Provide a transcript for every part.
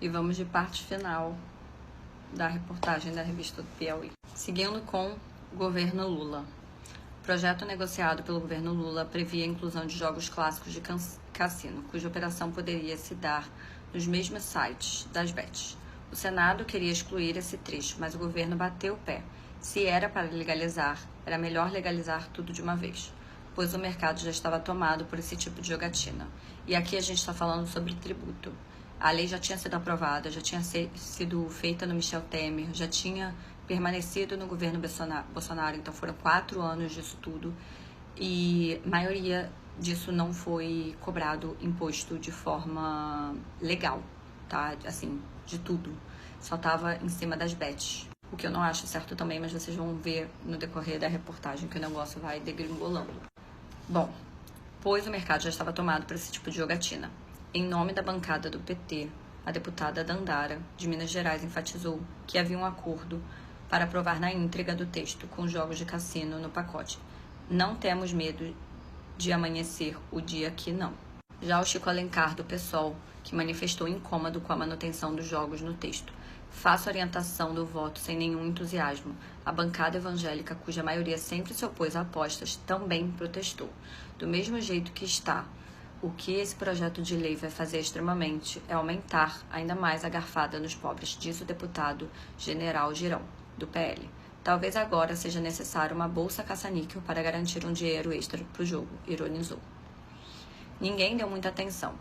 E vamos de parte final da reportagem da revista do Piauí. Seguindo com o governo Lula. O projeto negociado pelo governo Lula previa a inclusão de jogos clássicos de cassino, cuja operação poderia se dar nos mesmos sites das bets. O Senado queria excluir esse trecho, mas o governo bateu o pé. Se era para legalizar, era melhor legalizar tudo de uma vez, pois o mercado já estava tomado por esse tipo de jogatina. E aqui a gente está falando sobre tributo. A lei já tinha sido aprovada, já tinha sido feita no Michel Temer, já tinha permanecido no governo Bolsonaro, então foram 4 anos disso tudo, e a maioria disso não foi cobrado imposto de forma legal, tá? Assim, de tudo. Só estava em cima das bets. O que eu não acho certo também, mas vocês vão ver no decorrer da reportagem que o negócio vai degringolando. Bom, pois o mercado já estava tomado por esse tipo de jogatina. Em nome da bancada do PT, a deputada Dandara, de Minas Gerais, enfatizou que havia um acordo para aprovar na íntegra do texto, com jogos de cassino no pacote. Não temos medo de amanhecer o dia que não. Já o Chico Alencar, do PSOL, que manifestou incômodo com a manutenção dos jogos no texto. Faço orientação do voto sem nenhum entusiasmo. A bancada evangélica, cuja maioria sempre se opôs a apostas, também protestou. Do mesmo jeito que está. O que esse projeto de lei vai fazer extremamente é aumentar ainda mais a garfada nos pobres, diz o deputado General Girão, do PL. Talvez agora seja necessário uma bolsa caça-níquel para garantir um dinheiro extra para o jogo, ironizou. Ninguém deu muita atenção.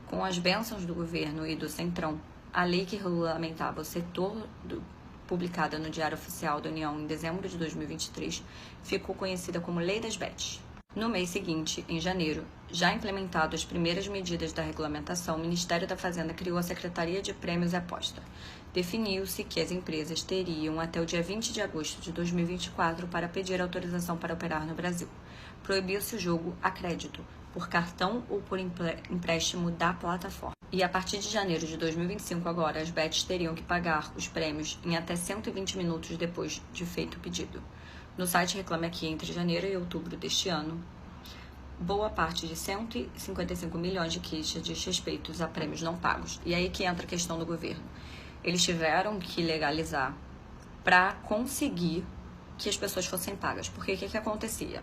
Com as bênçãos do governo e do Centrão, a lei que regulamentava o setor publicada no Diário Oficial da União em dezembro de 2023 ficou conhecida como Lei das Bets. No mês seguinte, em janeiro, já implementado as primeiras medidas da regulamentação, o Ministério da Fazenda criou a Secretaria de Prêmios e Aposta. Definiu-se que as empresas teriam até o dia 20 de agosto de 2024 para pedir autorização para operar no Brasil. Proibiu-se o jogo a crédito, por cartão ou por empréstimo da plataforma. E a partir de janeiro de 2025, agora, as bets teriam que pagar os prêmios em até 120 minutos depois de feito o pedido. No site Reclame Aqui, entre janeiro e outubro deste ano, boa parte de 155 milhões de queixas diz respeito a prêmios não pagos. E aí que entra a questão do governo. Eles tiveram que legalizar para conseguir que as pessoas fossem pagas. Porque o que acontecia?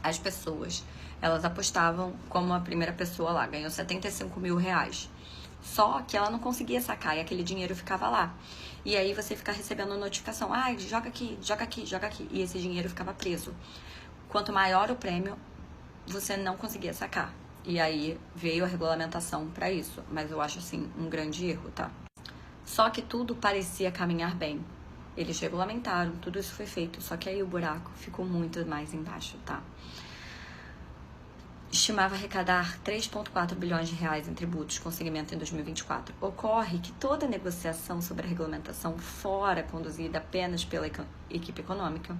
As pessoas, elas apostavam como a primeira pessoa lá, ganhou 75 mil reais. Só que ela não conseguia sacar e aquele dinheiro ficava lá. E aí você fica recebendo notificação, joga aqui, joga aqui, joga aqui. E esse dinheiro ficava preso. Quanto maior o prêmio, você não conseguia sacar. E aí veio a regulamentação para isso. Mas eu acho, assim, um grande erro, tá? Só que tudo parecia caminhar bem. Eles regulamentaram, tudo isso foi feito. Só que aí o buraco ficou muito mais embaixo, tá? Estimava arrecadar 3,4 bilhões de reais em tributos com segmento em 2024. Ocorre que toda negociação sobre a regulamentação fora conduzida apenas pela equipe econômica,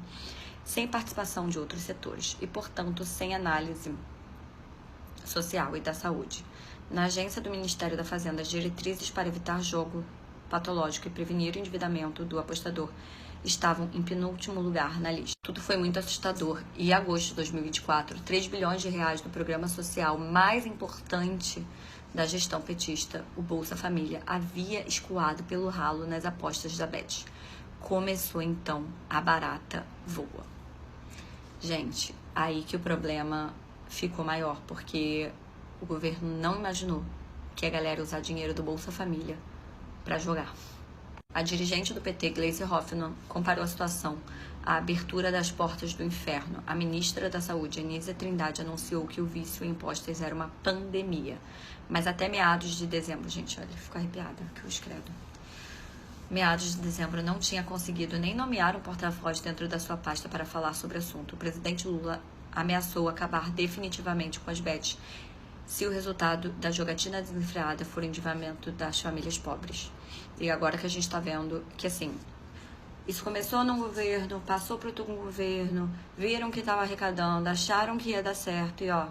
sem participação de outros setores e, portanto, sem análise social e da saúde. Na agência do Ministério da Fazenda, as diretrizes para evitar jogo patológico e prevenir o endividamento do apostador estavam em penúltimo lugar na lista. Tudo foi muito assustador e, em agosto de 2024, 3 bilhões de reais do programa social mais importante da gestão petista, o Bolsa Família, havia escoado pelo ralo nas apostas da Bet. Começou então a barata voa. Gente, aí que o problema ficou maior, porque o governo não imaginou que a galera ia usar dinheiro do Bolsa Família para jogar. A dirigente do PT, Gleisi Hoffmann, comparou a situação à abertura das portas do inferno. A ministra da Saúde, Anísia Trindade, anunciou que o vício em impostos era uma pandemia. Mas até meados de dezembro, gente, olha, fico arrepiada que eu escrevo. Meados de dezembro não tinha conseguido nem nomear um porta-voz dentro da sua pasta para falar sobre o assunto. O presidente Lula ameaçou acabar definitivamente com as bets se o resultado da jogatina desenfreada for o endividamento das famílias pobres. E agora que a gente está vendo que, assim, isso começou num governo, passou para outro governo, viram que estava arrecadando, acharam que ia dar certo e, ó,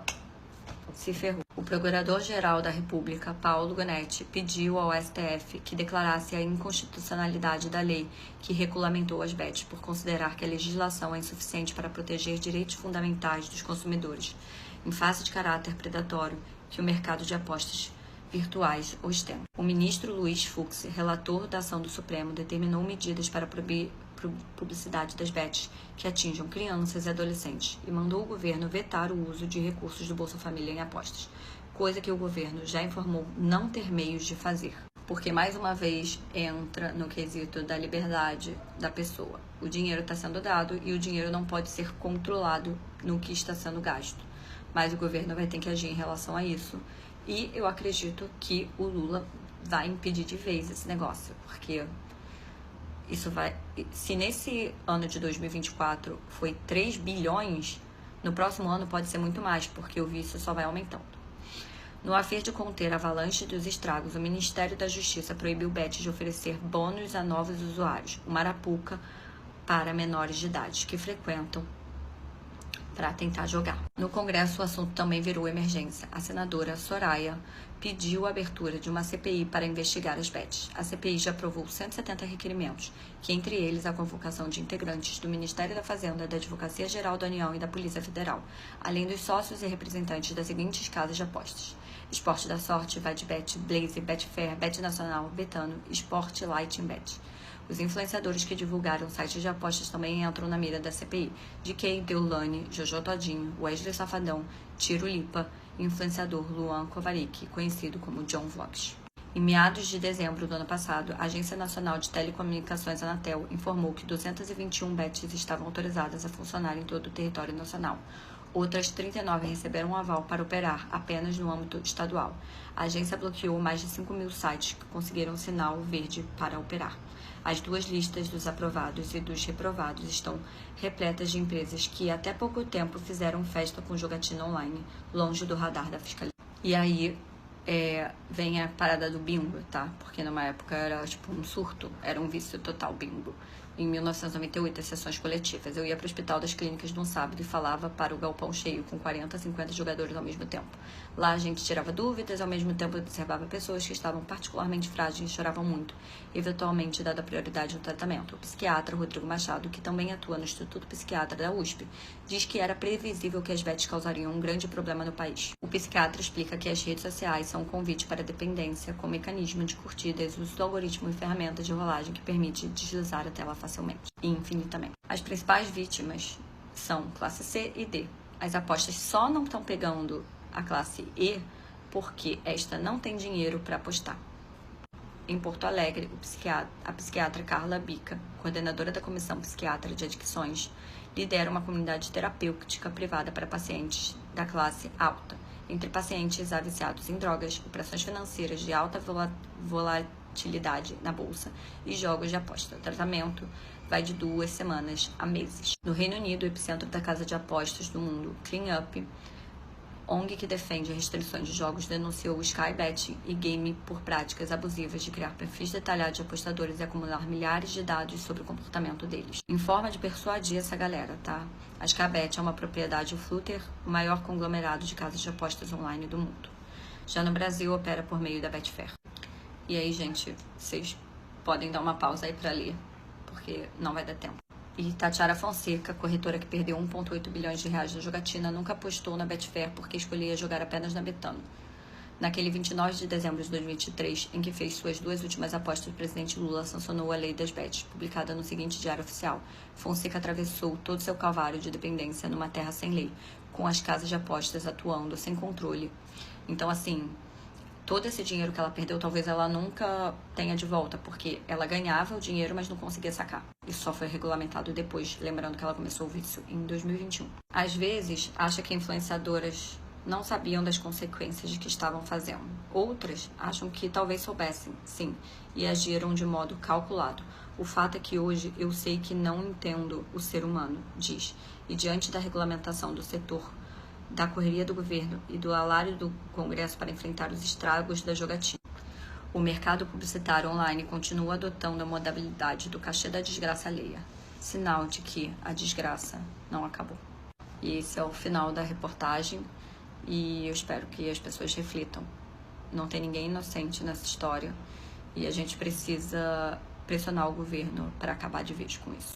se ferrou. O Procurador-Geral da República, Paulo Gonetti, pediu ao STF que declarasse a inconstitucionalidade da lei que regulamentou as bets por considerar que a legislação é insuficiente para proteger direitos fundamentais dos consumidores, em face de caráter predatório que o mercado de apostas virtuais ostentam. O ministro Luiz Fux, relator da ação do Supremo, determinou medidas para proibir publicidade das bets que atinjam crianças e adolescentes e mandou o governo vetar o uso de recursos do Bolsa Família em apostas, coisa que o governo já informou não ter meios de fazer. Porque, mais uma vez, entra no quesito da liberdade da pessoa. O dinheiro está sendo dado e o dinheiro não pode ser controlado no que está sendo gasto. Mas o governo vai ter que agir em relação a isso. E eu acredito que o Lula vai impedir de vez esse negócio. Porque isso vai... Se nesse ano de 2024 foi 3 bilhões, no próximo ano pode ser muito mais, porque o vício só vai aumentando. No a fim de conter a avalanche dos estragos, o Ministério da Justiça proibiu o Bet de oferecer bônus a novos usuários, uma arapuca para menores de idade que frequentam para tentar jogar. No Congresso, o assunto também virou emergência. A senadora Soraya pediu a abertura de uma CPI para investigar as bets. A CPI já aprovou 170 requerimentos, que entre eles a convocação de integrantes do Ministério da Fazenda, da Advocacia Geral da União e da Polícia Federal, além dos sócios e representantes das seguintes casas de apostas: Esporte da Sorte, VadBet, Blaze, Betfair, Bet Nacional, Betano, Sport Lighting Bet. Os influenciadores que divulgaram sites de apostas também entram na mira da CPI. DK, Deulane, Jojo Todinho, Wesley Safadão, Tiro Lipa e o influenciador Luan Kovarik, conhecido como John Vlogs. Em meados de dezembro do ano passado, a Agência Nacional de Telecomunicações, Anatel, informou que 221 bets estavam autorizadas a funcionar em todo o território nacional. Outras 39 receberam um aval para operar apenas no âmbito estadual. A agência bloqueou mais de 5.000 sites que conseguiram sinal verde para operar. As duas listas dos aprovados e dos reprovados estão repletas de empresas que até pouco tempo fizeram festa com jogatina online, longe do radar da fiscalização. E aí vem a parada do bingo, tá? Porque numa época era tipo um surto, era um vício total bingo. Em 1998, as sessões coletivas. Eu ia para o Hospital das Clínicas num sábado e falava para o galpão cheio, com 40, 50 jogadores ao mesmo tempo. Lá a gente tirava dúvidas, ao mesmo tempo observava pessoas que estavam particularmente frágeis e choravam muito, eventualmente dada prioridade no tratamento. O psiquiatra Rodrigo Machado, que também atua no Instituto Psiquiatra da USP, diz que era previsível que as bets causariam um grande problema no país. O psiquiatra explica que as redes sociais são um convite para a dependência, com mecanismo de curtidas, uso do algoritmo e ferramentas de rolagem que permite deslizar a tela facilmente e infinitamente. As principais vítimas são classe C e D. As apostas só não estão pegando a classe E porque esta não tem dinheiro para apostar. Em Porto Alegre, a psiquiatra Carla Bica, coordenadora da Comissão Psiquiatra de Adicções, lidera uma comunidade terapêutica privada para pacientes da classe alta, entre pacientes viciados em drogas, operações financeiras de alta volatilidade na bolsa e jogos de aposta. O tratamento vai de 2 semanas a meses. No Reino Unido, o epicentro da casa de apostas do mundo, Clean Up, ONG que defende restrições de jogos, denunciou o Sky Bet e Game por práticas abusivas de criar perfis detalhados de apostadores e acumular milhares de dados sobre o comportamento deles. Em forma de persuadir essa galera, tá? A Sky Bet é uma propriedade Flutter, o maior conglomerado de casas de apostas online do mundo. Já no Brasil, opera por meio da Betfair. E aí, gente, vocês podem dar uma pausa aí para ler, porque não vai dar tempo. E Tatiara Fonseca, corretora que perdeu 1,8 bilhões de reais na jogatina, nunca apostou na Betfair porque escolhia jogar apenas na Betano. Naquele 29 de dezembro de 2023, em que fez suas 2 últimas apostas, o presidente Lula sancionou a Lei das Bets, publicada no seguinte diário oficial. Fonseca atravessou todo seu calvário de dependência numa terra sem lei, com as casas de apostas atuando sem controle. Então, assim, todo esse dinheiro que ela perdeu, talvez ela nunca tenha de volta, porque ela ganhava o dinheiro, mas não conseguia sacar. Isso só foi regulamentado depois, lembrando que ela começou o vício em 2021. Às vezes, acha que influenciadoras não sabiam das consequências de que estavam fazendo. Outras acham que talvez soubessem, sim, e agiram de modo calculado. O fato é que hoje eu sei que não entendo o ser humano, diz, e diante da regulamentação do setor, da correria do governo e do alário do Congresso para enfrentar os estragos da jogatina, o mercado publicitário online continua adotando a modalidade do cachê da desgraça alheia, sinal de que a desgraça não acabou. E esse é o final da reportagem e eu espero que as pessoas reflitam. Não tem ninguém inocente nessa história e a gente precisa pressionar o governo para acabar de vez com isso.